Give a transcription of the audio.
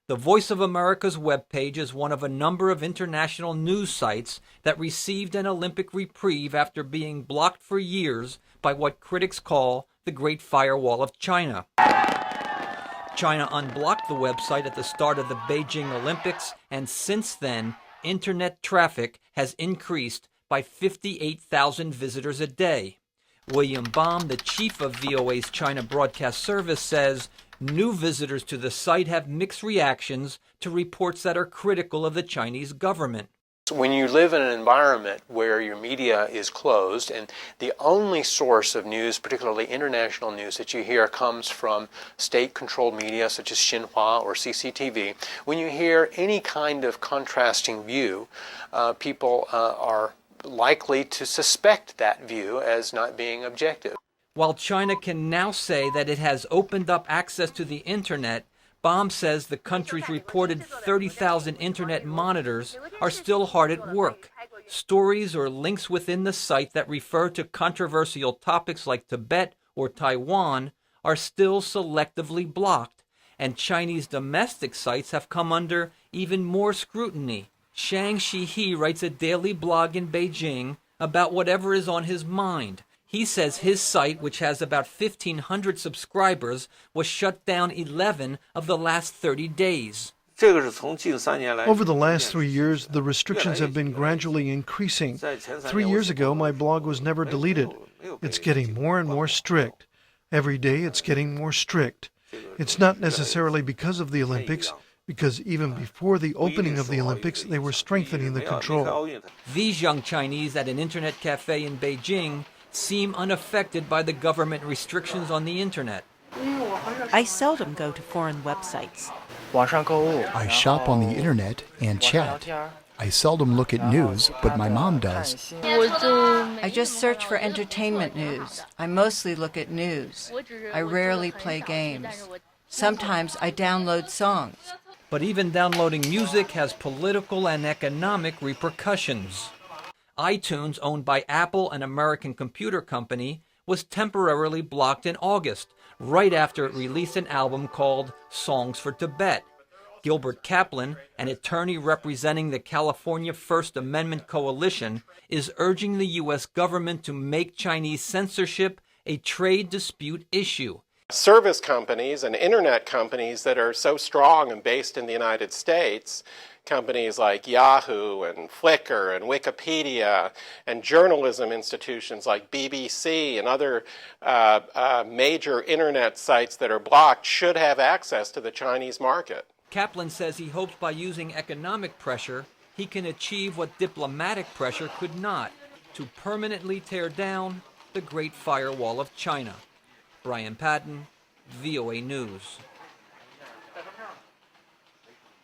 The Voice of America's webpage is one of a number of international news sites that received an Olympic reprieve after being blocked for years by what critics call the Great Firewall of China. China unblocked the website at the start of the Beijing Olympics, and since then, internet traffic has increased by 58,000 visitors a day. William Baum, the chief of VOA's China Broadcast Service, says new visitors to the site have mixed reactions to reports that are critical of the Chinese government. When you live in an environment where your media is closed and the only source of news, particularly international news that you hear, comes from state-controlled media such as Xinhua or CCTV, when you hear any kind of contrasting view, people are likely to suspect that view as not being objective. While China can now say that it has opened up access to the internet, Baum says the country's reported 30,000 internet monitors are still hard at work. Stories or links within the site that refer to controversial topics like Tibet or Taiwan are still selectively blocked, and Chinese domestic sites have come under even more scrutiny. Shang Shihe writes a daily blog in Beijing about whatever is on his mind. He says his site, which has about 1,500 subscribers, was shut down 11 of the last 30 days. Over the last 3 years, the restrictions have been gradually increasing. 3 years ago, my blog was never deleted. It's getting more and more strict. Every day, it's getting more strict. It's not necessarily because of the Olympics, because even before the opening of the Olympics, they were strengthening the control. These young Chinese at an internet cafe in Beijing seem unaffected by the government restrictions on the internet. I seldom go to foreign websites. I shop on the internet and chat. I seldom look at news, but my mom does. I just search for entertainment news. I mostly look at news. I rarely play games. Sometimes I download songs. But even downloading music has political and economic repercussions. iTunes, owned by Apple, an American computer company, was temporarily blocked in August, right after it released an album called Songs for Tibet. Gilbert Kaplan, an attorney representing the California First Amendment Coalition, is urging the U.S. government to make Chinese censorship a trade dispute issue. Service companies and internet companies that are so strong and based in the United States, companies like Yahoo and Flickr and Wikipedia, and journalism institutions like BBC and other major internet sites that are blocked, should have access to the Chinese market. Kaplan says he hopes by using economic pressure, he can achieve what diplomatic pressure could not, to permanently tear down the Great Firewall of China. Brian Padden, VOA News.